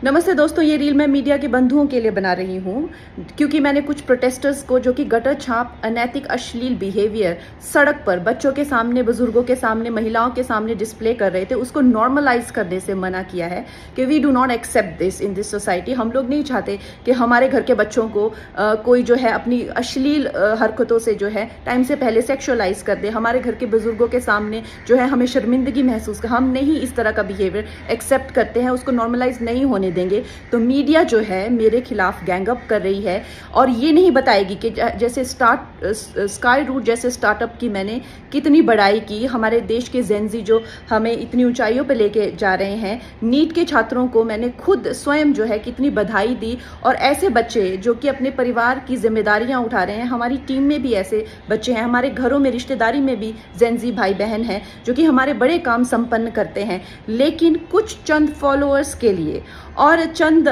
नमस्ते दोस्तों, ये रील मैं मीडिया के बंधुओं के लिए बना रही हूँ क्योंकि मैंने कुछ प्रोटेस्टर्स को जो कि गटर छाप अनैतिक अश्लील बिहेवियर सड़क पर बच्चों के सामने, बुजुर्गों के सामने, महिलाओं के सामने डिस्प्ले कर रहे थे, उसको नॉर्मलाइज करने से मना किया है कि we do not accept this in this society. हम लोग नहीं चाहते कि हमारे घर के बच्चों को कोई जो है अपनी अश्लील हरकतों से जो है टाइम से पहले सेक्सुअलाइज कर दे। हमारे घर के बुजुर्गों के सामने जो है हमें शर्मिंदगी महसूस कर, हम नहीं इस तरह का बिहेवियर एक्सेप्ट करते हैं, उसको नॉर्मलाइज नहीं होने देंगे। तो मीडिया जो है मेरे खिलाफ गैंगअप कर रही है और ये नहीं बताएगी कि जैसे स्काई रूट जैसे स्टार्टअप की मैंने कितनी बड़ाई की, हमारे देश के जेनजी जो हमें इतनी ऊंचाइयों पे लेके जा रहे हैं, नीट के छात्रों को मैंने खुद स्वयं जो है कितनी बधाई दी। और ऐसे बच्चे जो कि अपने परिवार की जिम्मेदारियां उठा रहे हैं, हमारी टीम में भी ऐसे बच्चे हैं, हमारे घरों में रिश्तेदारी में भी जेनजी भाई बहन हैं जो कि हमारे बड़े काम संपन्न करते हैं, लेकिन कुछ चंद फॉलोअर्स के लिए और चंद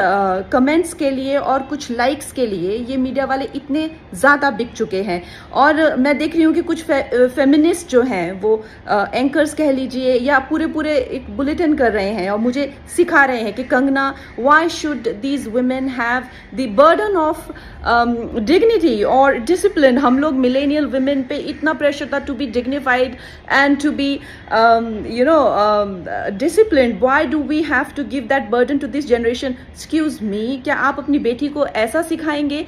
कमेंट्स के लिए और कुछ लाइक्स के लिए ये मीडिया वाले इतने ज़्यादा बिक चुके हैं। और मैं देख रही हूँ कि कुछ फेमिनिस्ट जो हैं वो एंकर्स कह लीजिए या पूरे एक बुलेटिन कर रहे हैं और मुझे सिखा रहे हैं कि Kangana, why should these women have the burden of dignity और डिसिप्लिन। हम लोग मिलेनियल वुमेन पे इतना प्रेशर था to be dignified and to be disciplined, why do we have to give that burden to this generation. Excuse me, क्या आप अपनी बेटी को ऐसा सिखाएंगे?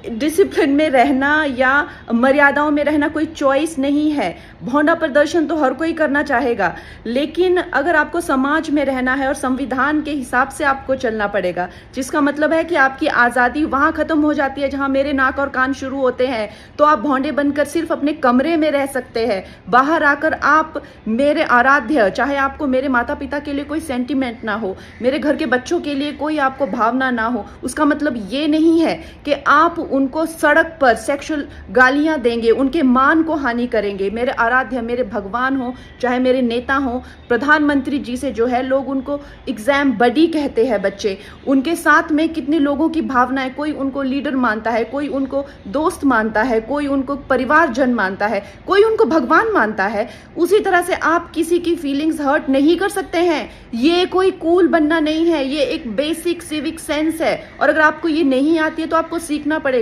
डिसिप्लिन में रहना या मर्यादाओं में रहना कोई चॉइस नहीं है। भौंडा प्रदर्शन तो हर कोई करना चाहेगा, लेकिन अगर आपको समाज में रहना है और संविधान के हिसाब से आपको चलना पड़ेगा, जिसका मतलब है कि आपकी आज़ादी वहाँ ख़त्म हो जाती है जहाँ मेरे नाक और कान शुरू होते हैं। तो आप भौंडे बनकर सिर्फ अपने कमरे में रह सकते हैं, बाहर आकर आप मेरे आराध्य, चाहे आपको मेरे माता पिता के लिए कोई सेंटिमेंट ना हो, मेरे घर के बच्चों के लिए कोई आपको भावना ना हो, उसका मतलब ये नहीं है कि आप उनको सड़क पर सेक्सुअल गालियां देंगे, उनके मान को हानि करेंगे। मेरे आराध्य, मेरे भगवान हो, चाहे मेरे नेता हो, प्रधानमंत्री जी से जो है लोग उनको एग्जाम बडी कहते हैं बच्चे, उनके साथ में कितने लोगों की भावनाएं, कोई उनको लीडर मानता है, कोई उनको दोस्त मानता है, कोई उनको परिवारजन मानता है, कोई उनको भगवान मानता है। उसी तरह से आप किसी की फीलिंग्स हर्ट नहीं कर सकते हैं। ये कोई कूल बनना नहीं है, ये एक बेसिक सिविक सेंस है और अगर आपको ये नहीं आती है तो आपको सीखना पड़ेगा।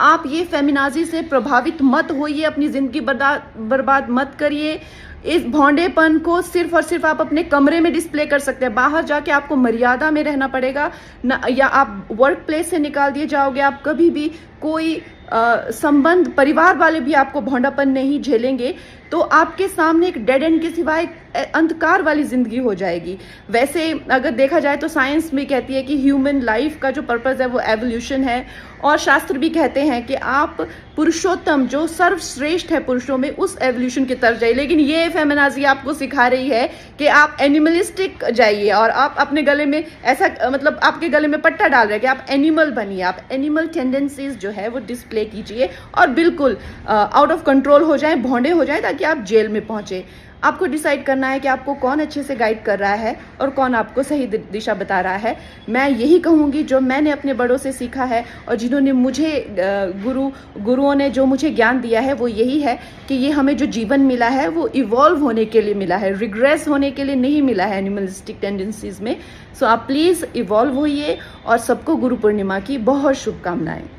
आप ये फेमिनाजी से प्रभावित मत होइए, अपनी जिंदगी बर्बाद मत करिए। इस भौंडेपन को सिर्फ और सिर्फ आप अपने कमरे में डिस्प्ले कर सकते हैं, बाहर जाके आपको मर्यादा में रहना पड़ेगा ना, या आप वर्क प्लेस से निकाल दिए जाओगे। आप कभी भी कोई संबंध, परिवार वाले भी आपको भौंडापन नहीं झेलेंगे, तो आपके सामने एक डेड एंड के सिवाय अंधकार वाली जिंदगी हो जाएगी। वैसे अगर देखा जाए तो साइंस भी कहती है कि ह्यूमन लाइफ का जो पर्पस है वो एवोल्यूशन है, और शास्त्र भी कहते हैं कि आप पुरुषोत्तम जो सर्वश्रेष्ठ है पुरुषों में, उस एवोल्यूशन की तरफ जाइए। लेकिन ये फेमिनाजी आपको सिखा रही है कि आप एनिमलिस्टिक जाइए और आप अपने गले में ऐसा, मतलब आपके गले में पट्टा डाल रहे हैं कि आप एनिमल बनिए, आप एनिमल टेंडेंसीज जो है वो डिस्प्ले कीजिए और बिल्कुल आउट ऑफ कंट्रोल हो जाए, भौंडे हो जाए, ताकि आप जेल में पहुंचे। आपको डिसाइड करना है कि आपको कौन अच्छे से गाइड कर रहा है और कौन आपको सही दिशा बता रहा है। मैं यही कहूँगी जो मैंने अपने बड़ों से सीखा है और जिन्होंने मुझे गुरुओं ने जो मुझे ज्ञान दिया है वो यही है कि ये हमें जो जीवन मिला है वो इवॉल्व होने के लिए मिला है, रिग्रेस होने के लिए नहीं मिला है एनिमलिस्टिक टेंडेंसीज में। सो आप प्लीज़ इवॉल्व होइए और सबको गुरु पूर्णिमा की बहुत शुभकामनाएं।